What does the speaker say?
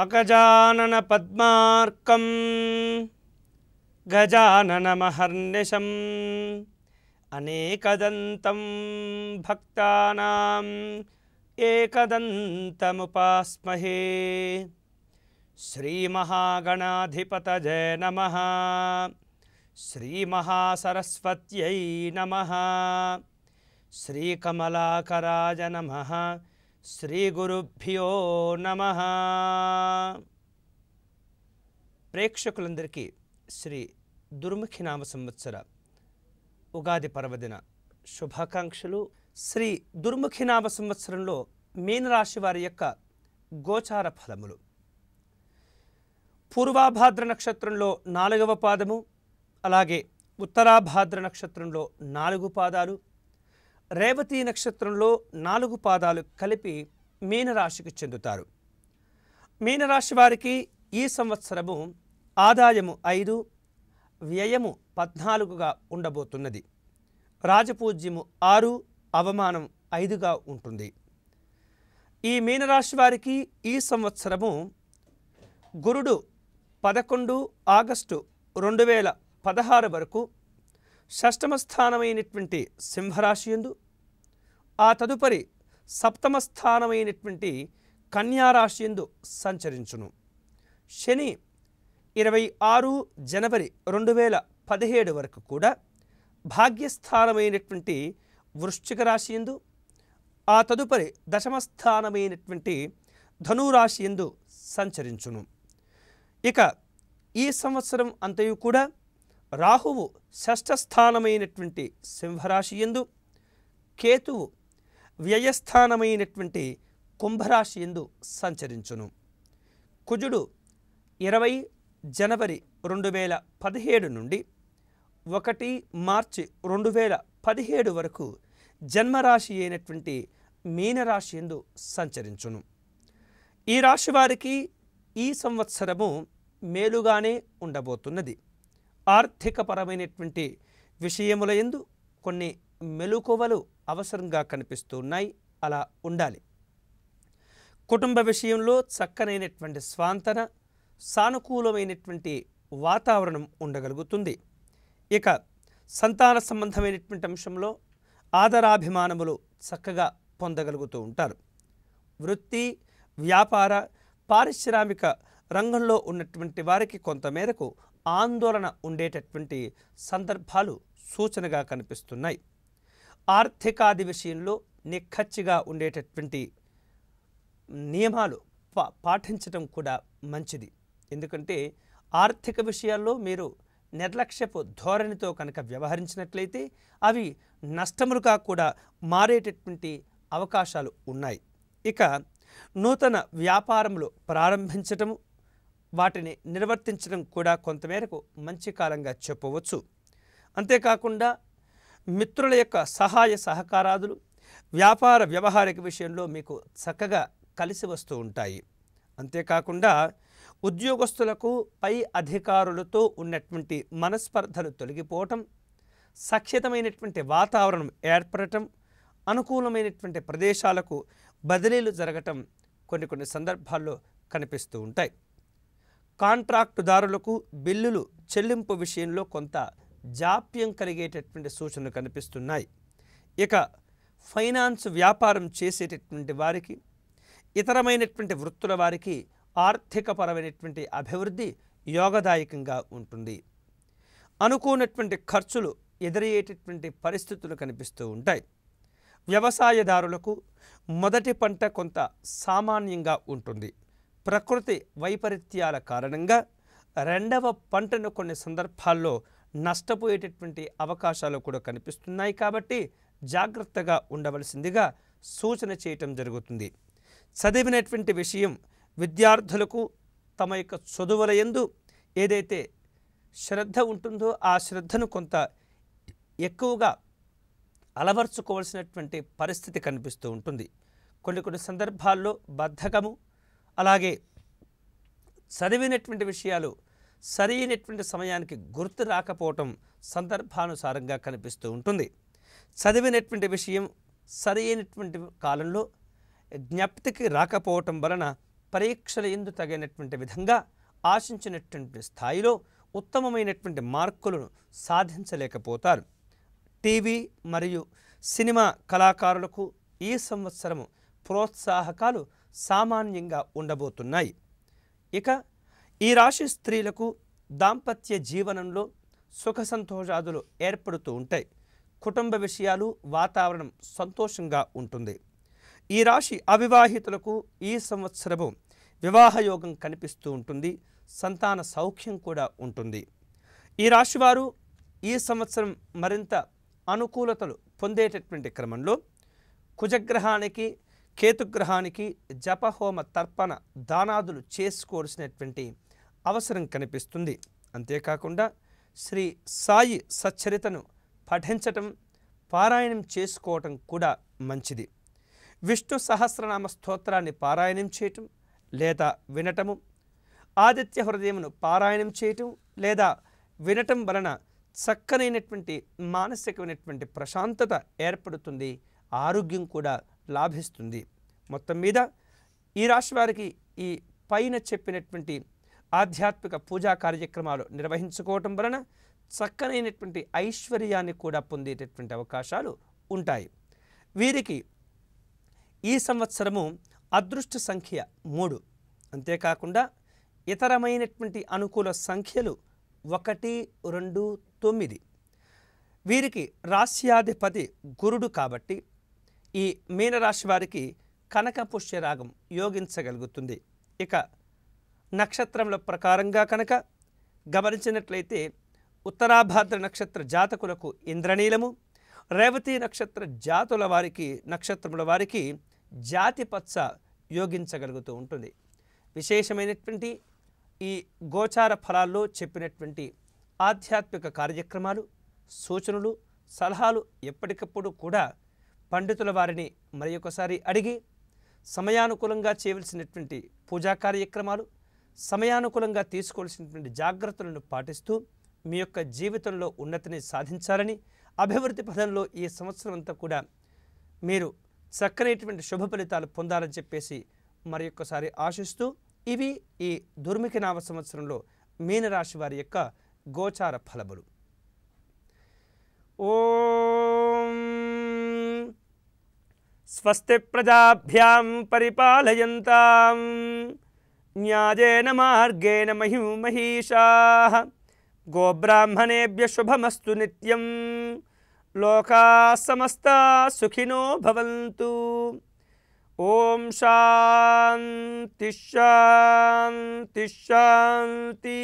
అగజానన పద్మార్కం గజాననమహర్నిశం అనేకదంతం భక్తానాం ఏకదంతముపాస్మహే. శ్రీమహాగణాధిపతయే నమః. శ్రీమహాసరస్వత్యై నమః. శ్రీకమలాకరాయ నమః. శ్రీగురుభ్యో నమః. ప్రేక్షకులందరికీ శ్రీ దుర్ముఖి నామ సంవత్సర ఉగాది పర్వదిన శుభాకాంక్షలు. శ్రీ దుర్ముఖి నామ సంవత్సరంలో మీనరాశి వారి యొక్క గోచార ఫలములు. పూర్వాభాద్ర నక్షత్రంలో 4వ పాదము, అలాగే ఉత్తరాభాద్ర నక్షత్రంలో 4 పాదాలు, రేవతి నక్షత్రంలో 4 పాదాలు కలిపి మీనరాశికి చెందుతారు. మీనరాశి వారికి ఈ సంవత్సరము ఆదాయము 5, వ్యయము 14గా ఉండబోతున్నది. రాజపూజ్యము 6, అవమానం 5గా ఉంటుంది. ఈ మీనరాశి వారికి ఈ సంవత్సరము గురుడు 11 ఆగస్టు 2016 వరకు షష్టమ స్థానమైనటువంటి సింహరాశి యందు, ఆ తదుపరి సప్తమ స్థానమైనటువంటి కన్యారాశి యందు సంచరించును. శని 26 జనవరి 2017 వరకు కూడా భాగ్యస్థానమైనటువంటి వృశ్చిక రాశి యందు, ఆ తదుపరి దశమ స్థానమైనటువంటి ధనురాశి యందు సంచరించును. ఇక ఈ సంవత్సరం అంతయు కూడా రాహువు షష్ఠ స్థానమైనటువంటి సింహరాశి యందు, కేతువు వ్యయస్థానమైనటువంటి కుంభరాశి యందు సంచరించును. కుజుడు 20 జనవరి 2017 నుండి 1 మార్చి 2017 వరకు జన్మరాశి అయినటువంటి మీనరాశి యందు సంచరించును. ఈ రాశి వారికి ఈ సంవత్సరము మేలుగానే ఉండబోతున్నది. ఆర్థికపరమైనటువంటి విషయముల యందు కొన్ని మెలకువలు అవసరంగా కనిపిస్తున్నాయి. అలా ఉండాలి. కుటుంబ విషయంలో చక్కనైనటువంటి స్వాంతన, సానుకూలమైనటువంటి వాతావరణం ఉండగలుగుతుంది. ఇక సంతాన సంబంధమైనటువంటి అంశంలో ఆదరాభిమానములు చక్కగా పొందగలుగుతూ ఉంటారు. వృత్తి, వ్యాపార, పారిశ్రామిక రంగంలో ఉన్నటువంటి వారికి కొంతమేరకు ఆందోళన ఉండేటటువంటి సందర్భాలు సూచనగా కనిపిస్తున్నాయి. ఆర్థికాది విషయంలో నిక్కచ్చిగా ఉండేటటువంటి నియమాలు పాటించడం కూడా మంచిది. ఎందుకంటే ఆర్థిక విషయాల్లో మీరు నిర్లక్ష్యపు ధోరణితో కనుక వ్యవహరించినట్లయితే అవి నష్టములుగా కూడా మారేటటువంటి అవకాశాలు ఉన్నాయి. ఇక నూతన వ్యాపారములు ప్రారంభించటము, వాటిని నిర్వర్తించడం కూడా కొంతమేరకు మంచి కాలంగా చెప్పవచ్చు. అంతేకాకుండా మిత్రుల యొక్క సహాయ సహకారాదులు వ్యాపార వ్యవహారిక విషయంలో మీకు చక్కగా కలిసి వస్తూ ఉంటాయి. అంతేకాకుండా ఉద్యోగస్తులకు పై అధికారులతో ఉన్నటువంటి మనస్పర్ధలు తొలగిపోవటం, సఖ్యతమైనటువంటి వాతావరణం ఏర్పడటం, అనుకూలమైనటువంటి ప్రదేశాలకు బదిలీలు జరగటం కొన్ని సందర్భాల్లో కనిపిస్తూ ఉంటాయి. కాంట్రాక్టుదారులకు బిల్లులు చెల్లింపు విషయంలో కొంత జాప్యం కలిగేటటువంటి సూచనలు కనిపిస్తున్నాయి. ఇక ఫైనాన్స్ వ్యాపారం చేసేటటువంటి వారికి, ఇతరమైనటువంటి వృత్తుల వారికి ఆర్థికపరమైనటువంటి అభివృద్ధి యోగదాయకంగా ఉంటుంది. అనుకోనటువంటి ఖర్చులు ఎదురయ్యేటటువంటి పరిస్థితులు కనిపిస్తూ ఉంటాయి. వ్యవసాయదారులకు మొదటి పంట కొంత సామాన్యంగా ఉంటుంది. ప్రకృతి వైపరీత్యాల కారణంగా 2వ పంటను కొన్ని సందర్భాల్లో నష్టపోయేటటువంటి అవకాశాలు కూడా కనిపిస్తున్నాయి. కాబట్టి జాగ్రత్తగా ఉండవలసిందిగా సూచన చేయటం జరుగుతుంది. చదివినటువంటి విషయం విద్యార్థులకు తమ యొక్క చదువుల యందు ఏదైతే శ్రద్ధ ఉంటుందో ఆ శ్రద్ధను కొంత ఎక్కువగా అలవర్చుకోవాల్సినటువంటి పరిస్థితి కనిపిస్తూ ఉంటుంది. కొన్ని సందర్భాల్లో బద్ధకము, అలాగే చదివినటువంటి విషయాలు సరైనటువంటి సమయానికి గుర్తు రాకపోవటం సందర్భానుసారంగా కనిపిస్తూ ఉంటుంది. చదివినటువంటి విషయం సరైనటువంటి కాలంలో జ్ఞప్తికి రాకపోవటం వలన పరీక్షల యందు తగినటువంటి విధంగా ఆశించినటువంటి స్థాయిలో ఉత్తమమైనటువంటి మార్కులను సాధించలేకపోతారు. టీవీ మరియు సినిమా కళాకారులకు ఈ సంవత్సరము ప్రోత్సాహకాలు సామాన్యంగా ఉండబోతున్నాయి. ఇక ఈ రాశి స్త్రీలకు దాంపత్య జీవనంలో సుఖ సంతోషాదులు ఏర్పడుతూ ఉంటాయి. కుటుంబ విషయాలు, వాతావరణం సంతోషంగా ఉంటుంది. ఈ రాశి అవివాహితులకు ఈ సంవత్సరము వివాహయోగం కనిపిస్తూ ఉంటుంది. సంతాన సౌఖ్యం కూడా ఉంటుంది. ఈ రాశివారు ఈ సంవత్సరం మరింత అనుకూలతలు పొందేటటువంటి క్రమంలో కుజగ్రహానికి, కేతుగ్రహానికి జపహోమ తర్పణ దానాదులు చేసుకోవాల్సినటువంటి అవసరం కనిపిస్తుంది. అంతేకాకుండా శ్రీ సాయి సచ్చరితను పఠించటం, పారాయణం చేసుకోవటం కూడా మంచిది. విష్ణు సహస్రనామ స్తోత్రాన్ని పారాయణం చేయటం లేదా వినటము, ఆదిత్య హృదయమును పారాయణం చేయటం లేదా వినటం వలన చక్కనైనటువంటి మానసికమైనటువంటి ప్రశాంతత ఏర్పడుతుంది. ఆరోగ్యం కూడా లాభిస్తుంది. మొత్తం మీద ఈ రాశి వారికి ఈ పైన చెప్పినటువంటి ఆధ్యాత్మిక పూజా కార్యక్రమాలు నిర్వహించుకోవటం వలన చక్కనైనటువంటి ఐశ్వర్యాన్ని కూడా పొందేటటువంటి అవకాశాలు ఉంటాయి. వీరికి ఈ సంవత్సరము అదృష్ట సంఖ్య 3. అంతేకాకుండా ఇతరమైనటువంటి అనుకూల సంఖ్యలు 1, 2, 9. వీరికి రాశ్యాధిపతి గురుడు కాబట్టి ఈ మీనరాశి వారికి కనక పుష్యరాగం యోగించగలుగుతుంది. ఇక నక్షత్రముల ప్రకారంగా కనుక గమనించినట్లయితే ఉత్తరాభాద్ర నక్షత్ర జాతకులకు ఇంద్రనీలము, రేవతి నక్షత్ర నక్షత్రముల వారికి జాతిపచ్చ యోగించగలుగుతూ ఉంటుంది. విశేషమైనటువంటి ఈ గోచార ఫలాల్లో చెప్పినటువంటి ఆధ్యాత్మిక కార్యక్రమాలు, సూచనలు, సలహాలు ఎప్పటికప్పుడు కూడా పండితుల వారిని మరి ఒకసారి అడిగి సమయానుకూలంగా చేయవలసినటువంటి పూజా కార్యక్రమాలు, సమయానుకూలంగా తీసుకోవాల్సినటువంటి జాగ్రత్తలను పాటిస్తూ మీ యొక్క జీవితంలో ఉన్నతిని సాధించాలని, అభివృద్ధి పదంలో ఈ సంవత్సరం అంతా కూడా మీరు చక్కనైనటువంటి శుభ ఫలితాలు పొందాలని చెప్పేసి మరి ఒక్కసారి ఆశిస్తూ, ఇవి ఈ దుర్ముఖి నామ సంవత్సరంలో మీనరాశి వారి యొక్క గోచార ఫలములు. ఓం స్వస్తి ప్రజాభ్యాం పరిపాలయంతాం న్యాయేన మార్గేణ మహిషాః గోబ్రాహ్మణేభ్య శుభమస్తు నిత్యం. లోకాః సమస్తాః సుఖినో భవంతు. ఓం శాంతి శాంతి శాంతి.